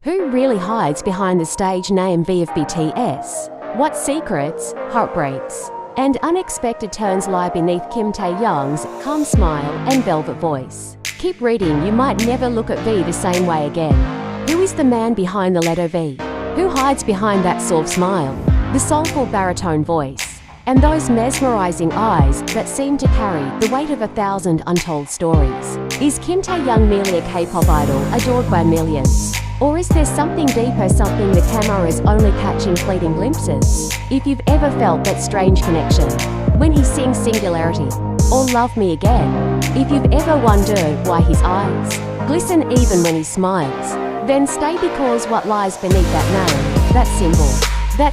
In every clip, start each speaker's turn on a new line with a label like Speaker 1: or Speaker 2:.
Speaker 1: Who really hides behind the stage name V of BTS? What secrets, heartbreaks, and unexpected turns lie beneath Kimtaehyung's calm smile and velvet voice? Keep reading, you might never look at V the same way again. Who is the man behind the letter V? Who hides behind that soft smile, the soulful baritone voice, and those mesmerizing eyes that seem to carry the weight of 1,000 untold stories? Is Kimtaehyung merely a K-pop idol adored by millions? Or is there something deeper, something the camera is only catching fleeting glimpses? If you've ever felt that strange connection when he sings Singularity or Love Me Again, if you've ever wondered why his eyes glisten even when he smiles, then stay, because what lies beneath that name, that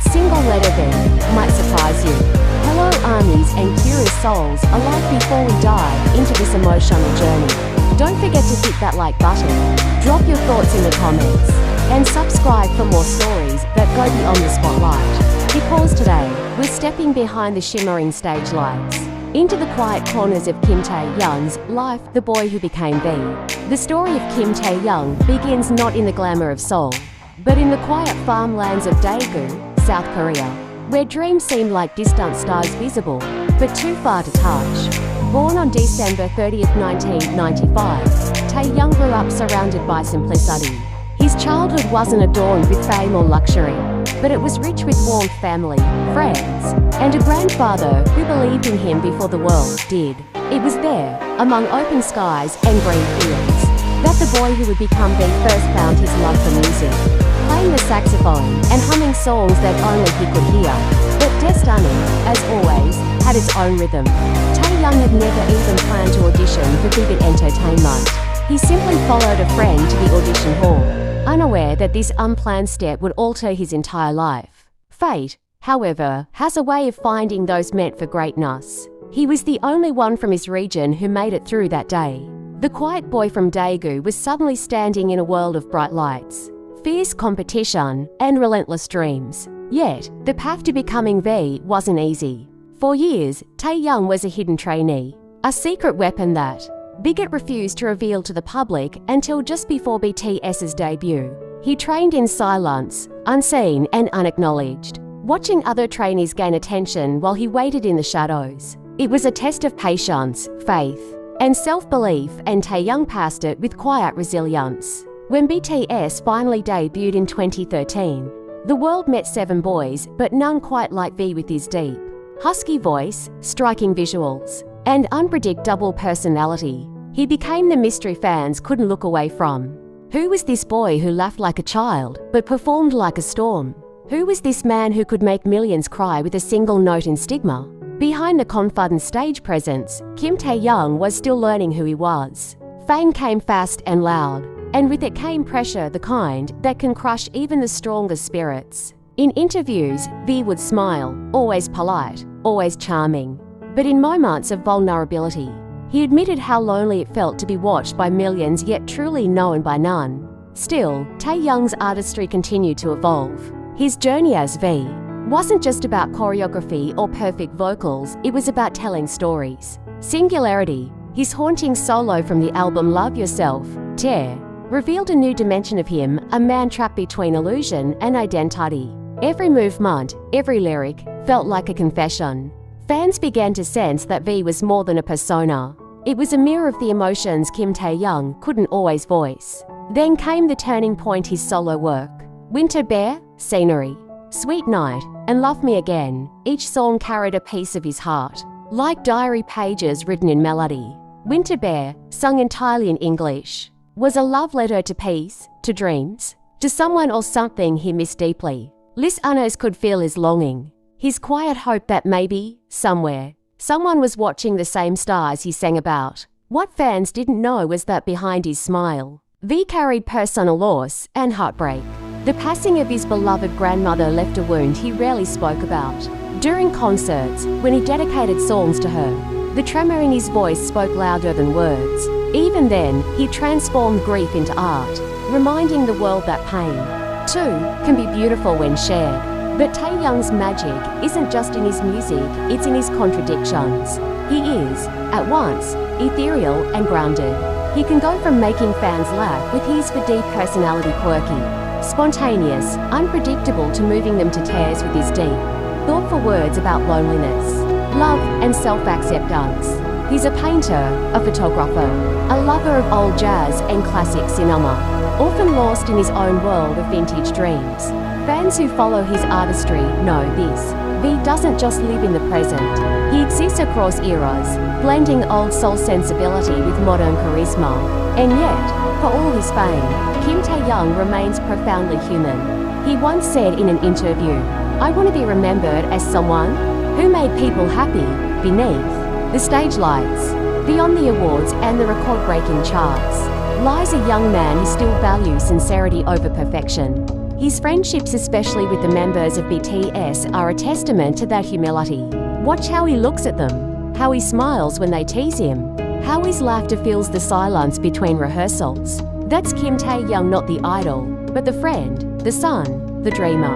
Speaker 1: single letter V, might surprise you. Hello armies and curious souls alike, before we dive into this emotional journey, don't forget to hit that like button, drop your thoughts in the comments, and subscribe for more stories that go beyond the spotlight. Because today, we're stepping behind the shimmering stage lights, into the quiet corners of Kimtaehyung's life, the boy who became V. The story of Kimtaehyung begins not in the glamour of Seoul, but in the quiet farmlands of Daegu, South Korea, where dreams seem like distant stars visible, but too far to touch. Born on December 30th, 1995, Taehyung grew up surrounded by simplicity. His childhood wasn't adorned with fame or luxury, but it was rich with warmth, family, friends, and a grandfather who believed in him before the world did. It was there, among open skies and green fields, that the boy who would become V first found his love for music, playing the saxophone and humming songs that only he could hear. But Destiny, as always, had its own rhythm. Taehyung had never even planned to audition for Vivid Entertainment. He simply followed a friend to the audition hall, unaware that this unplanned step would alter his entire life. Fate, however, has a way of finding those meant for greatness. He was the only one from his region who made it through that day. The quiet boy from Daegu was suddenly standing in a world of bright lights, fierce competition, and relentless dreams. Yet, the path to becoming V wasn't easy. For years, Taehyung was a hidden trainee, a secret weapon that Bigot refused to reveal to the public until just before BTS's debut. He trained in silence, unseen and unacknowledged, watching other trainees gain attention while he waited in the shadows. It was a test of patience, faith, and self-belief, and Taehyung passed it with quiet resilience. When BTS finally debuted in 2013, the world met 7 boys, but none quite like V, with his deep, husky voice, striking visuals, and unpredictable personality. He became the mystery fans couldn't look away from. Who was this boy who laughed like a child, but performed like a storm? Who was this man who could make millions cry with a single note in Stigma? Behind the confident stage presence, Kimtaehyung was still learning who he was. Fame came fast and loud, and with it came pressure, the kind that can crush even the strongest spirits. In interviews, V would smile, always polite, always charming. But in moments of vulnerability, he admitted how lonely it felt to be watched by millions yet truly known by none. Still, Taehyung's artistry continued to evolve. His journey as V wasn't just about choreography or perfect vocals, it was about telling stories. Singularity, his haunting solo from the album Love Yourself, Tear, revealed a new dimension of him, a man trapped between illusion and identity. Every movement, every lyric, felt like a confession. Fans began to sense that V was more than a persona. It was a mirror of the emotions Kimtaehyung couldn't always voice. Then came the turning point, his solo work. Winter Bear, Scenery, Sweet Night, and Love Me Again, each song carried a piece of his heart, like diary pages written in melody. Winter Bear, sung entirely in English, was a love letter to peace, to dreams, to someone or something he missed deeply. Listeners could feel his longing, his quiet hope that maybe, somewhere, someone was watching the same stars he sang about. What fans didn't know was that behind his smile, V carried personal loss and heartbreak. The passing of his beloved grandmother left a wound he rarely spoke about. During concerts, when he dedicated songs to her, the tremor in his voice spoke louder than words. Even then, he transformed grief into art, reminding the world that pain, too, can be beautiful when shared. But Taehyung's magic isn't just in his music, it's in his contradictions. He is, at once, ethereal and grounded. He can go from making fans laugh with his for deep personality quirky, Spontaneous, unpredictable to moving them to tears with his deep, thoughtful words about loneliness, love and self-acceptance. He's a painter, a photographer, a lover of old jazz and classic cinema, often lost in his own world of vintage dreams. Fans who follow his artistry know this. V doesn't just live in the present. He exists across eras, blending old soul sensibility with modern charisma. And yet, for all his fame, Kimtaehyung remains profoundly human. He once said in an interview, "I want to be remembered as someone who made people happy beneath the stage lights." Beyond the awards and the record-breaking charts, lies a young man who still values sincerity over perfection. His friendships, especially with the members of BTS, are a testament to that humility. Watch how he looks at them, how he smiles when they tease him, how his laughter fills the silence between rehearsals. That's Kimtaehyung, not the idol, but the friend, the son, the dreamer.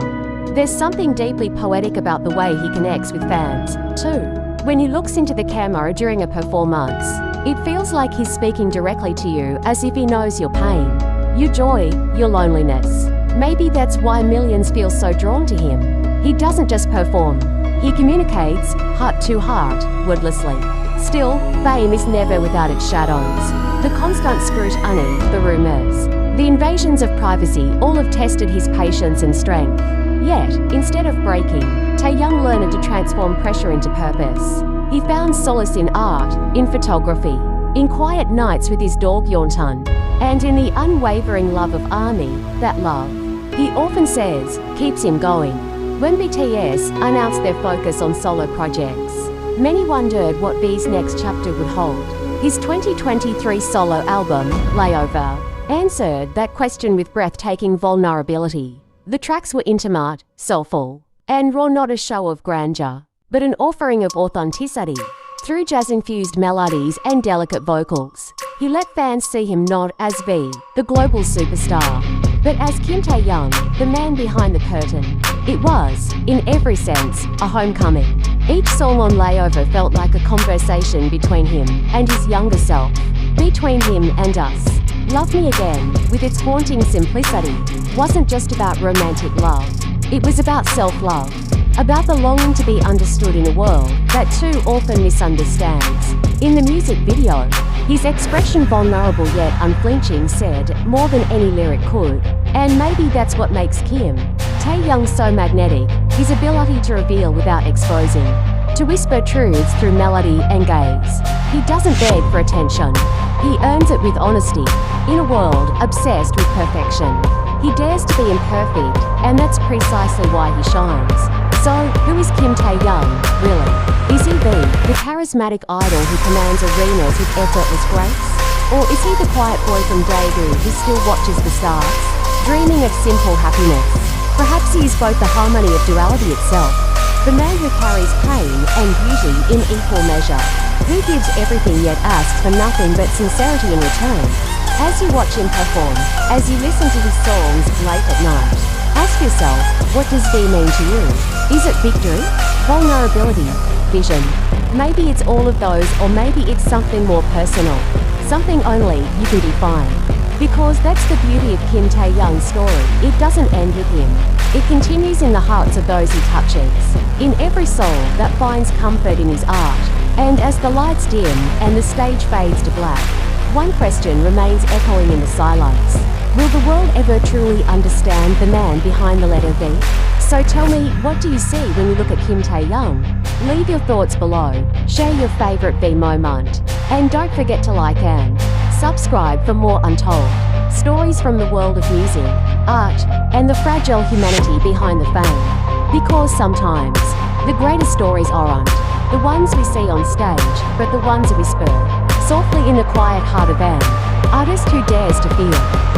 Speaker 1: There's something deeply poetic about the way he connects with fans, too. When he looks into the camera during a performance, it feels like he's speaking directly to you, as if he knows your pain, your joy, your loneliness. Maybe that's why millions feel so drawn to him. He doesn't just perform. He communicates, heart to heart, wordlessly. Still, fame is never without its shadows. The constant scrutiny, the rumors, the invasions of privacy all have tested his patience and strength. Yet, instead of breaking, Taehyung learned to transform pressure into purpose. He found solace in art, in photography, in quiet nights with his dog Yeontan, and in the unwavering love of ARMY. That love, he often says, keeps him going. When BTS announced their focus on solo projects, many wondered what V's next chapter would hold. His 2023 solo album, Layover, answered that question with breathtaking vulnerability. The tracks were intimate, soulful, and raw, not a show of grandeur, but an offering of authenticity. Through jazz-infused melodies and delicate vocals, he let fans see him not as V, the global superstar, but as Kimtaehyung, the man behind the curtain. It was, in every sense, a homecoming. Each song on Layover felt like a conversation between him and his younger self, between him and us. Love Me Again, with its haunting simplicity, wasn't just about romantic love. It was about self-love, about the longing to be understood in a world that too often misunderstands. In the music video, his expression, vulnerable yet unflinching, said more than any lyric could. And maybe that's what makes Kimtaehyung so magnetic, his ability to reveal without exposing, to whisper truths through melody and gaze. He doesn't beg for attention. He earns it with honesty. In a world obsessed with perfection, he dares to be imperfect, and that's precisely why he shines. So, who is Kimtaehyung, really? Is he the charismatic idol who commands arenas with effortless grace? Or is he the quiet boy from Daegu who still watches the stars, dreaming of simple happiness? Perhaps he is both the harmony of duality itself, the man who carries pain and beauty in equal measure, who gives everything yet asks for nothing but sincerity in return. As you watch him perform, as you listen to his songs late at night, ask yourself, what does V mean to you? Is it victory, vulnerability, vision? Maybe it's all of those, or maybe it's something more personal, something only you can define. Because that's the beauty of Kimtaehyung's story. It doesn't end with him. It continues in the hearts of those he touches, in every soul that finds comfort in his art. And as the lights dim and the stage fades to black, one question remains echoing in the silence. Will the world ever truly understand the man behind the letter V? So tell me, what do you see when you look at Kimtaehyung? Leave your thoughts below, share your favorite V moment, and don't forget to like and subscribe for more untold stories from the world of music, art, and the fragile humanity behind the fame. Because sometimes, the greatest stories aren't the ones we see on stage, but the ones whispered softly in the quiet heart of an artist who dares to feel.